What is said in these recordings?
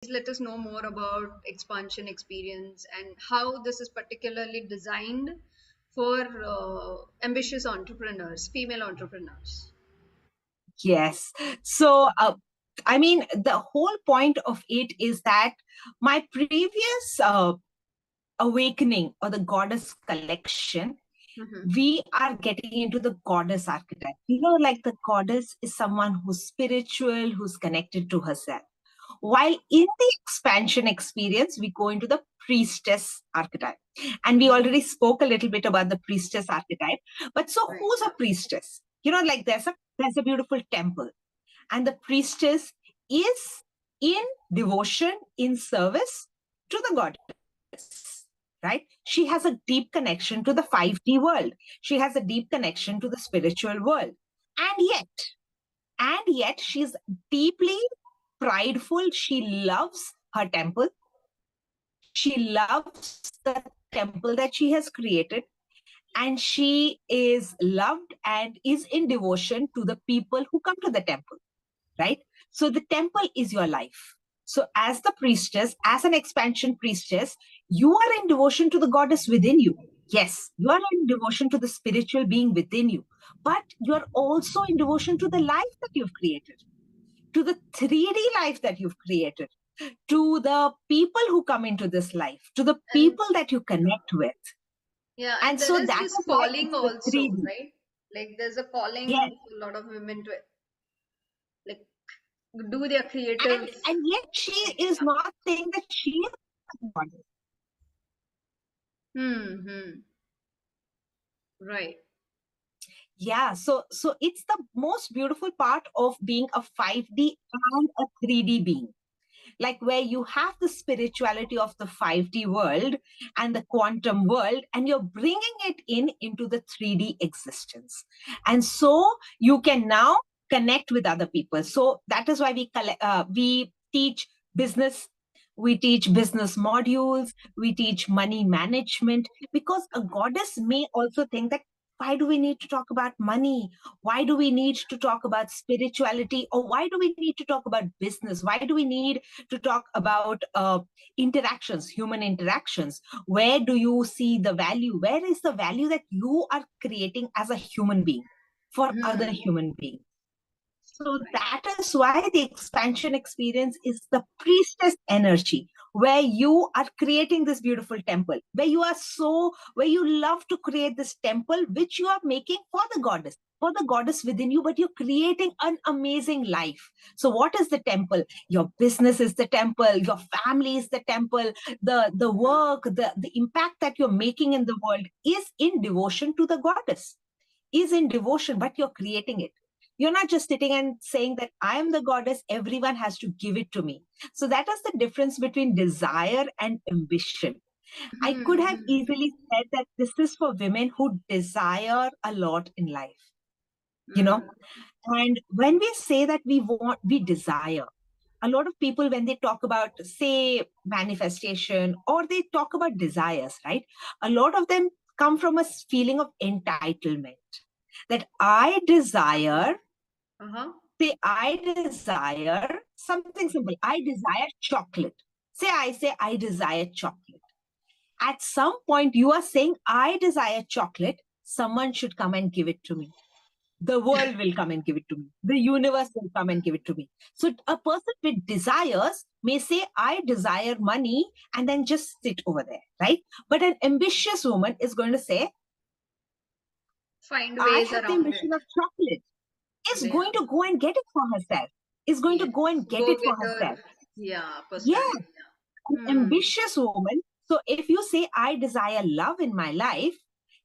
let us know more about expansion experience and how this is particularly designed for ambitious entrepreneurs, female entrepreneurs. Yes. So, I mean, the whole point of it is that my previous awakening or the goddess collection, we are getting into the goddess archetype. Like the goddess is someone who's spiritual, who's connected to herself. While in the expansion experience, we go into the priestess archetype. And we already spoke a little bit about the priestess archetype. But so who's a priestess? Like there's a beautiful temple. And the priestess is in devotion, in service to the goddess, right? She has a deep connection to the 5D world. She has a deep connection to the spiritual world. And yet she's deeply prideful. She loves her temple. She loves the temple that she has created. And she is loved and is in devotion to the people who come to the temple, right? So the temple is your life. So as the priestess, as an expansion priestess, you are in devotion to the goddess within you. Yes, you are in devotion to the spiritual being within you, but you're also in devotion to the life that you've created, to the 3D life that you've created, to the people who come into this life, to the people that you connect with. Yeah, And there so is that this is why calling it's the also, 3D. right? Like there's a calling Yes. for a lot of women to like do their creative. And yet she is not saying that she is a goddess. Right. Yeah, so it's the most beautiful part of being a 5D and a 3D being. Like where you have the spirituality of the 5D world and the quantum world, and you're bringing it into the 3D existence. And so you can now connect with other people. So that is why we teach business. We teach business modules. We teach money management, because a goddess may also think that, why do we need to talk about money? Why do we need to talk about spirituality? Or why do we need to talk about business? Why do we need to talk about interactions, human interactions? Where do you see the value? Where is the value that you are creating as a human being for other human beings? So that is why the expansion experience is the priestess energy, where you are creating this beautiful temple, where you love to create this temple, which you are making for the goddess within you, but you're creating an amazing life. So what is the temple? Your business is the temple, your family is the temple, the work, the impact that you're making in the world is in devotion to the goddess, is in devotion, but you're creating it. You're not just sitting and saying that I am the goddess, everyone has to give it to me. So that is the difference between desire and ambition. I could have easily said that this is for women who desire a lot in life, And when we say that we desire, a lot of people, when they talk about, say, manifestation, or they talk about desires, right? A lot of them come from a feeling of entitlement, that I desire something simple. I desire chocolate. I say I desire chocolate. At some point, you are saying, I desire chocolate. Someone should come and give it to me. The world will come and give it to me. The universe will come and give it to me. So a person with desires may say, I desire money, and then just sit over there, right? But an ambitious woman is going to say, find I ways have the around ambition it. of chocolate. Is going to go and get it for herself. Is going to go and get Go it for get herself. Yeah, Yeah, personality. an ambitious woman. So if you say, I desire love in my life,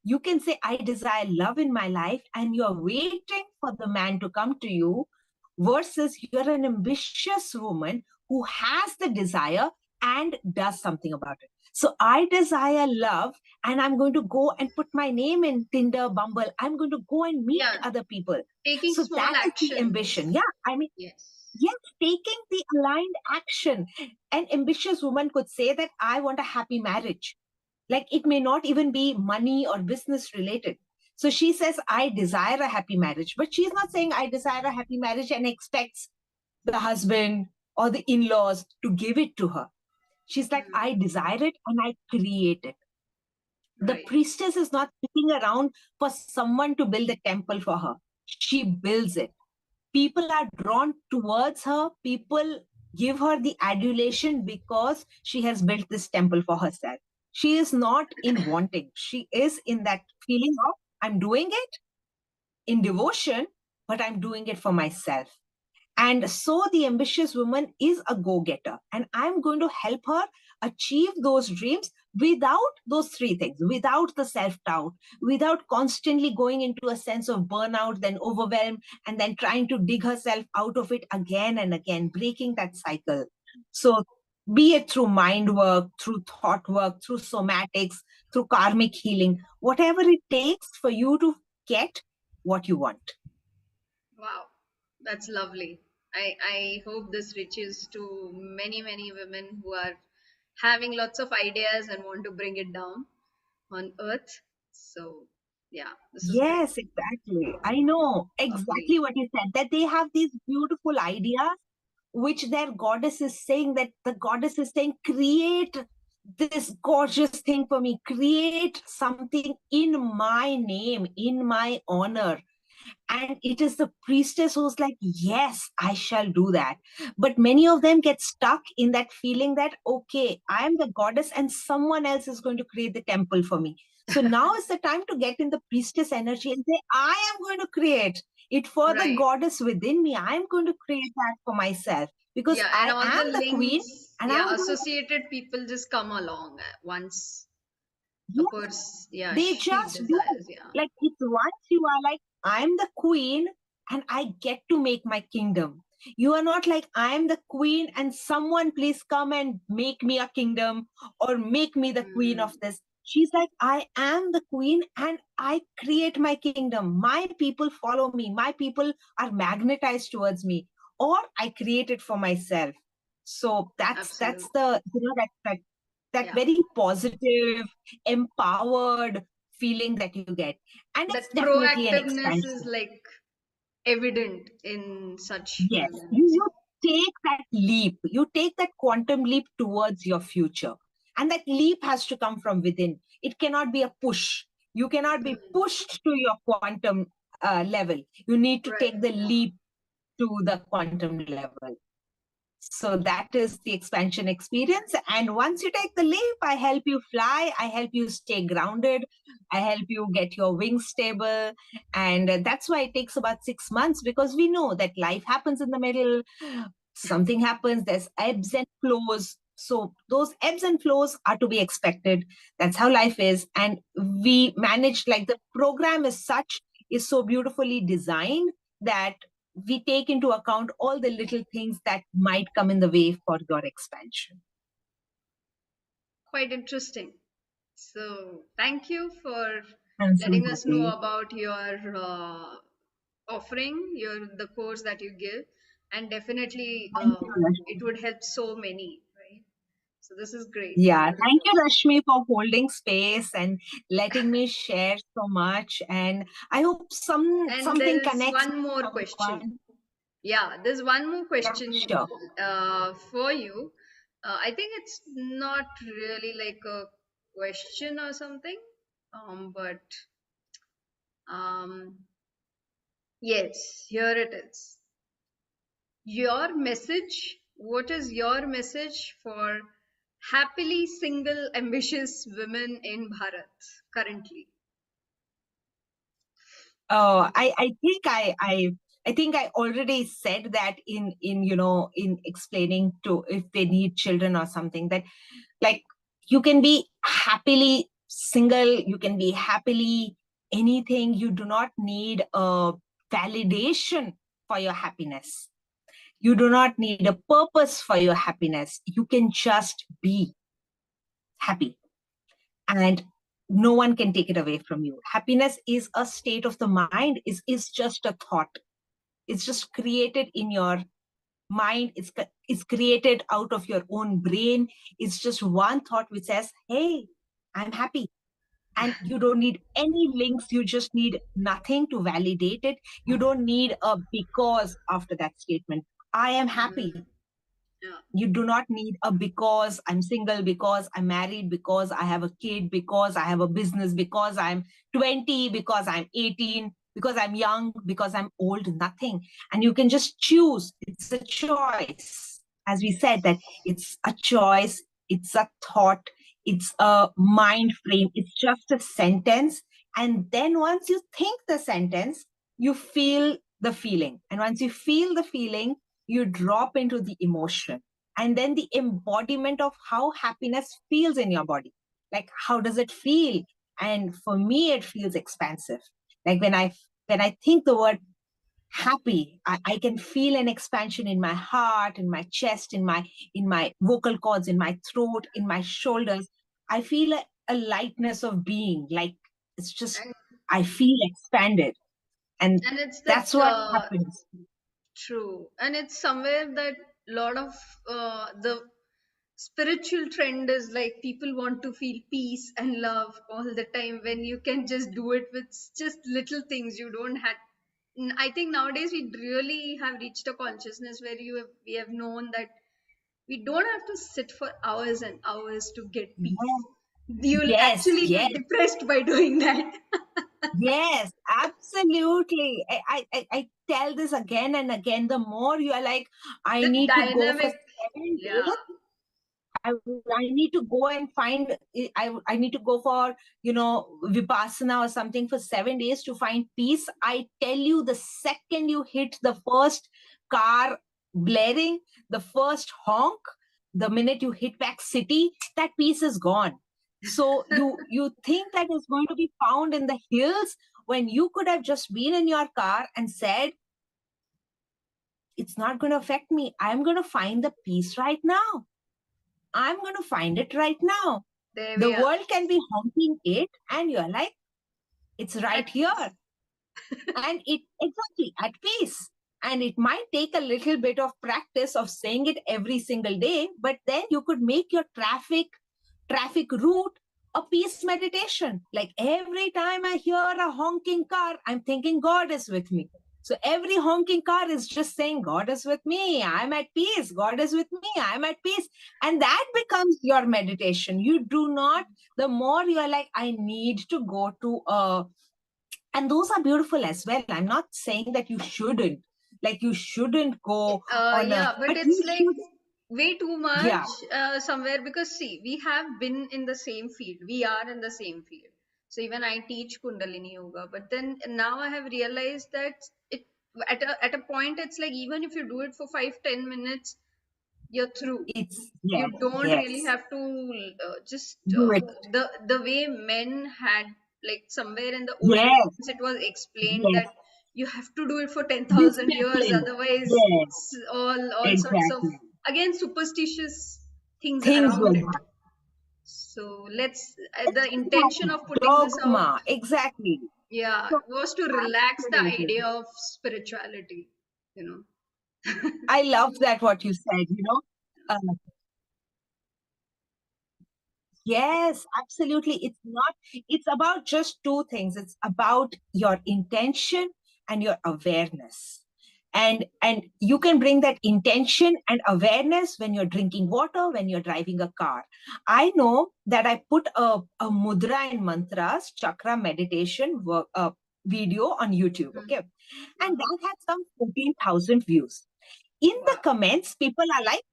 you can say, I desire love in my life, and you're waiting for the man to come to you, versus you're an ambitious woman who has the desire and does something about it. So I desire love, and I'm going to go and put my name in Tinder, Bumble. I'm going to go and meet other people. Taking So small that is the actions. ambition. Yeah, I mean, yes, taking the aligned action. An ambitious woman could say that I want a happy marriage. Like it may not even be money or business related. So she says, I desire a happy marriage, but she's not saying I desire a happy marriage and expects the husband or the in-laws to give it to her. She's like, I desire it and I create it. The Right. priestess is not sitting around for someone to build a temple for her. She builds it. People are drawn towards her. People give her the adulation because she has built this temple for herself. She is not in wanting. She is in that feeling of, I'm doing it in devotion, but I'm doing it for myself. And so the ambitious woman is a go getter. And I'm going to help her achieve those dreams without those three things, without the self doubt, without constantly going into a sense of burnout, then overwhelm, and then trying to dig herself out of it again and again, breaking that cycle. So, be it through mind work, through thought work, through somatics, through karmic healing, whatever it takes for you to get what you want. Wow, that's lovely. I hope this reaches to many, many women who are having lots of ideas and want to bring it down on earth. So, yeah, this is great. Yes, exactly. I know Lovely. exactly what you said, that they have these beautiful ideas, which their goddess is saying, that the goddess is saying, create this gorgeous thing for me, create something in my name, in my honor. And it is the priestess who's like, yes, I shall do that. But many of them get stuck in that feeling that, okay, I am the goddess and someone else is going to create the temple for me. So now is the time to get in the priestess energy and say, I am going to create it for the Right. goddess within me. I am going to create that for myself because Yeah, and I all am the the queen links, and I'm yeah, going associated people just come along once a to, person, yeah, they she just do. desires, yeah. Like it's once you are like, I'm the queen and I get to make my kingdom. You are not like, I'm the queen and someone please come and make me a kingdom or make me the queen of Mm, this. She's like, I am the queen and I create my kingdom. My people follow me. My people are magnetized towards me, or I create it for myself. So that's absolutely. the, that Yeah. very positive, empowered feeling that you get. And it's That definitely an proactiveness is expansion. like evident in such Yes, women. you take that leap, you take that quantum leap towards your future. And that leap has to come from within. It cannot be a push. You cannot be Mm, pushed to your quantum level. You need to right. take the leap to the quantum level. So that is the expansion experience. And once you take the leap, I help you fly, I help you stay grounded, I help you get your wings stable. And that's why it takes about 6 months, because we know that life happens in the middle, something happens, there's ebbs and flows. So those ebbs and flows are to be expected. That's how life is. And we manage, like the program is such, is so beautifully designed that we take into account all the little things that might come in the way for your expansion. Quite interesting. So, thank you for I'm so letting us know happy. about your offering, the course that you give, and definitely Thank you, it Rashmi. would help so many, right? So this is great. Yeah, thank you, Rashmi, for holding space and letting me share so much. And I hope And something there is connects one more with question. someone. Yeah, there's one more Yeah, question sure. for you. I think it's not really like a question or something, but um, yes, here it is. Your message. What is your message for happily single, ambitious women in Bharat currently? Oh, I think I already said that in explaining to if they need children or something, that like you can be happily single, you can be happily anything. You do not need a validation for your happiness. You do not need a purpose for your happiness. You can just be happy, and no one can take it away from you. Happiness is a state of the mind, is just a thought. It's just created in your mind. It's created out of your own brain. It's just one thought which says, hey, I'm happy. And you don't need any links. You just need nothing to validate it. You don't need a because after that statement. I am Mm, happy. Yeah. You do not need a because I'm single, because I'm married, because I have a kid, because I have a business, because I'm 20, because I'm 18, because I'm young, because I'm old, nothing. And you can just choose. It's a choice. As we said, that it's a choice, it's a thought, it's a mind frame, it's just a sentence. And then once you think the sentence, you feel the feeling. And once you feel the feeling, you drop into the emotion, and then the embodiment of how happiness feels in your body. Like, how does it feel? And for me, it feels expansive. Like when I think the word happy, I can feel an expansion in my heart, in my chest, in my vocal cords, in my throat, in my shoulders. I feel a lightness of being. Like, it's just, and I feel expanded. And and it's that that's what happens. true, and it's somewhere that lot of the spiritual trend is like people want to feel peace and love all the time, when you can just do it with just little things. You don't have, I think nowadays we really have reached a consciousness where we have known that we don't have to sit for hours and hours to get peace. You'll Yes, actually yes. get depressed by doing that. Yes, absolutely. I tell this again and again. The more you are like, I The need to go for dynamic, 7 days, yeah. I need to go and find, I need to go for, Vipassana or something for 7 days to find peace. I tell you, the second you hit the first car blaring, the first honk, the minute you hit back city, that peace is gone. So you think that is going to be found in the hills, when you could have just been in your car and said, it's not going to affect me. I'm going to find the peace right now. I'm going to find it right now. There The we are. world can be honking it, and you're like, it's At right here. peace. And it exactly at peace. And it might take a little bit of practice of saying it every single day, but then you could make your traffic route a peace meditation. Like, every time I hear a honking car, I'm thinking God is with me. So every honking car is just saying, God is with me. I'm at peace. God is with me. I'm at peace. And that becomes your meditation. You do not, the more you are like, I need to go to a, and those are beautiful as well. I'm not saying that you shouldn't, like, you shouldn't go on a, Yeah, but but it's you like should, way too much yeah, somewhere, because see, we have been in the same field. We are in the same field. So even I teach Kundalini yoga, but then now I have realized that it at a point it's like, even if you do it for 5-10 minutes, you're through. it's, You yes, don't really yes, have to just do it. the way men had, like somewhere in the olden Yes, times it was explained yes. that you have to do it for 10,000 years, Discipline. otherwise Yes, all sorts of, exactly. again, superstitious things Things will around it. happen. So let's the intention Exactly. of putting this out, Dogma. Exactly. yeah, So, was to relax the absolutely. idea of spirituality, you know. I love that what you said. Uh, Yes, absolutely. It's about just two things. It's about your intention and your awareness. And you can bring that intention and awareness when you're drinking water, when you're driving a car. I know that I put a mudra and mantras chakra meditation video on YouTube, Mhm. okay? And Uh-huh. that had some 14,000 views. In the Wow. comments, people are like,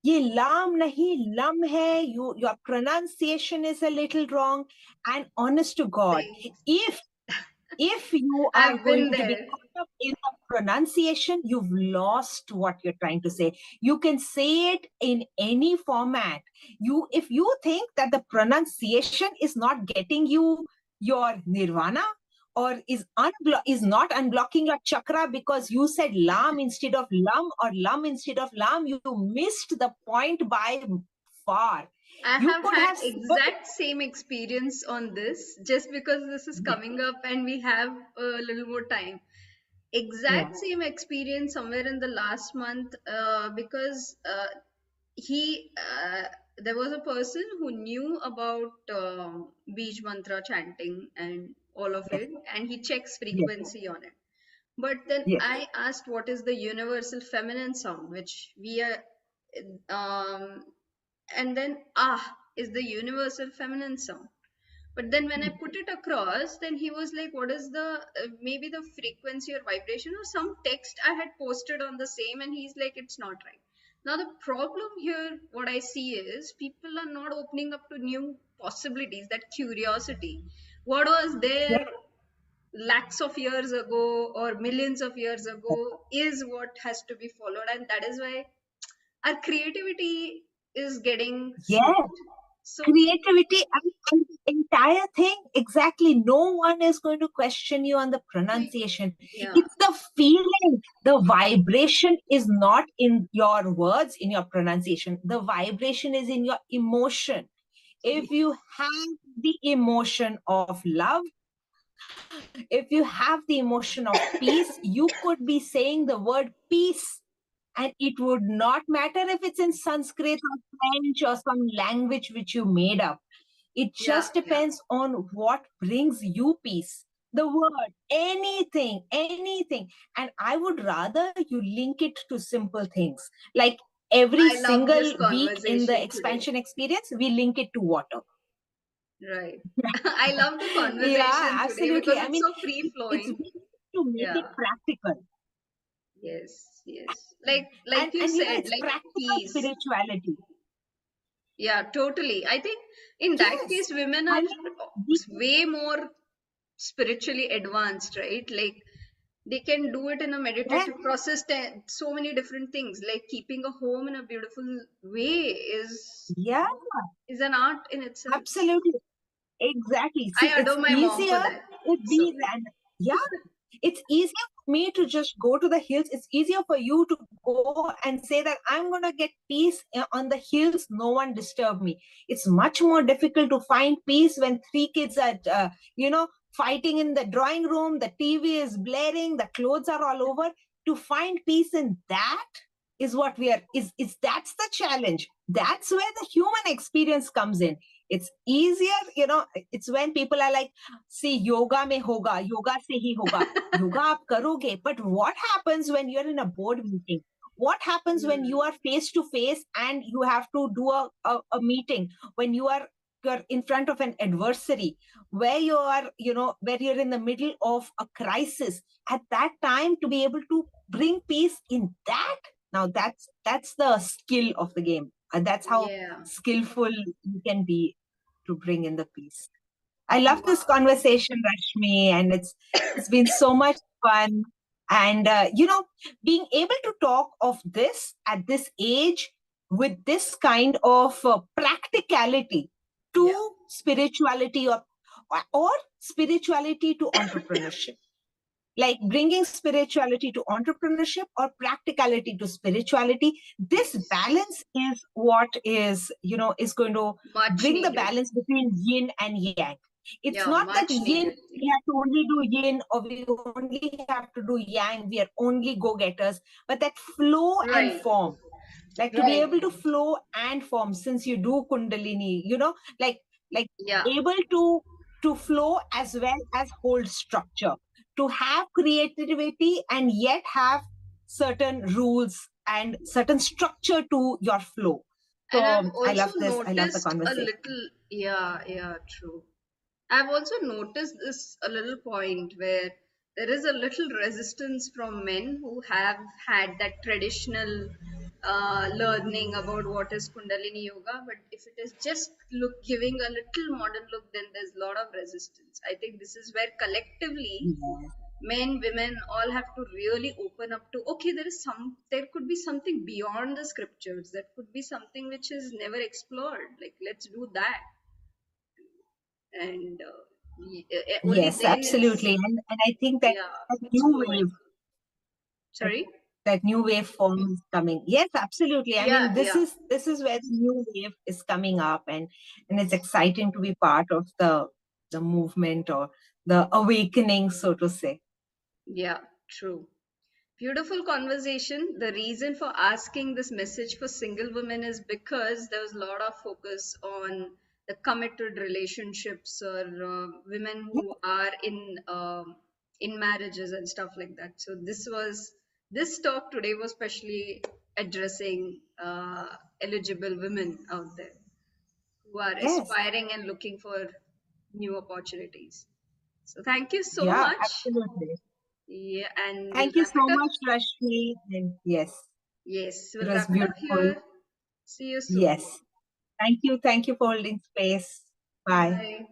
ये lam nahi lam hai, your pronunciation is a little wrong. And honest to God, Same. if if you are I've been going to be there. caught up in the pronunciation, you've lost what you're trying to say. You can say it in any format. If you think that the pronunciation is not getting you your nirvana, or is not unblocking your chakra because you said lam instead of lum, or lum instead of lam, you missed the point by far. I You have could had have spoken. exact same experience on this, just because this is coming up and we have a little more time. Yeah, Exact same experience somewhere in the last month, because he there was a person who knew about beach mantra chanting and all of yes, it, and he checks yes, frequency on it. But then yes, I asked what is the universal feminine sound, which we are. um, and then is the universal feminine sound. But then when I put it across, then he was like, what is the maybe the frequency or vibration or some text I had posted on the same, and he's like, it's not right. Now the problem here, what I see is people are not opening up to new possibilities, that curiosity. What was Yeah. there lakhs of years ago or millions of years ago is what has to be followed, and that is why our creativity is getting Yes. slowed. So Creativity and the entire thing, exactly, no one is going to question you on the pronunciation. yeah, It's the feeling, the vibration is not in your words, in your pronunciation, the vibration is in your emotion. If you have the emotion of love, if you have the emotion of peace, you could be saying the word peace, and it would not matter if it's in Sanskrit or French or some language which you made up. It yeah, just yeah. depends on what brings you peace. The word, anything, anything. And I would rather you link it to simple things. Like every I love this single week in the conversation today. expansion experience, we link it to water. Right. I love the Yeah, conversation today absolutely. because I it's mean, so free it's flowing. to make it Yeah. practical. Yes. Yes. Like you And you know, said, it's like practical peace. spirituality. Yeah, totally. I think in that Yes. case, women I are mean, we, way more spiritually advanced, right? Like they can do it in a yes, meditative process. So many different things, like keeping a home in a beautiful way yeah, is an art in itself. absolutely. Exactly. See, I it's adore my mom for easier that. with So these, and yeah, it's easier for me to just go to the hills. It's easier for you to go and say that I'm going to get peace on the hills. No one disturb me. It's much more difficult to find peace when three kids are, fighting in the drawing room. The TV is blaring. The clothes are all over. To find peace in that is what we are. Is that's the challenge. That's where the human experience comes in. It's easier, it's when people are like, see, yoga mein hoga, yoga se hi hoga, yoga aap karoge, but what happens when you're in a board meeting? What happens when you hmm. are face to face and you have to do a meeting, when you're in front of an adversary, where you are, where you're in the middle of a crisis, at that time to be able to bring peace in that, now that's the skill of the game, and that's how Yeah. skillful you can be to bring in the peace. I love this Wow. conversation, Rashmi, and it's been so much fun. And being able to talk of this at this age with this kind of practicality Yeah. to spirituality, or spirituality to entrepreneurship, like bringing spirituality to entrepreneurship or practicality to spirituality, this Yes. balance is what is going to Much bring the needed. balance between yin and yang. It's Yeah, not that much yin, needed thing. we have to only do yin, or we only have to do yang, we are only go-getters, but that flow and Right. form, like to be Right. able to flow and form, since you do kundalini, like Yeah. able to flow as well as hold structure, to have creativity and yet have certain rules and certain structure to your flow. And I've So I also love this, I love the noticed a conversation. little, yeah, yeah, true. I've also noticed this a little point where there is a little resistance from men who have had that traditional learning about what is Kundalini Yoga. But if it is just giving a little modern look, then there's a lot of resistance. I think this is where collectively Yes. men, women all have to really open up to, okay, there could be something beyond the scriptures, that could be something which is never explored, like let's do that. And only Yes, then absolutely. it's, And I think that yeah, that it's new flowing. wave, that, Sorry. that new wave form is coming. Yes, absolutely. I Yeah, mean, this yeah, is this is where the new wave is coming up, and it's exciting to be part of the movement, or the awakening, so to say. yeah, true. Beautiful conversation. The reason for asking this message for single women is because there was a lot of focus on the committed relationships, or women who are in marriages and stuff like that. So this talk today was specially addressing eligible women out there who are Yes. aspiring and looking for new opportunities. So thank you so Yeah, much. absolutely. Yeah, and we'll Thank you wrap so it up. much, Rashmi. And yes, Yes, it we'll was wrap it up beautiful. here. See you soon. Yes. Thank you. Thank you for holding space. Bye. Bye.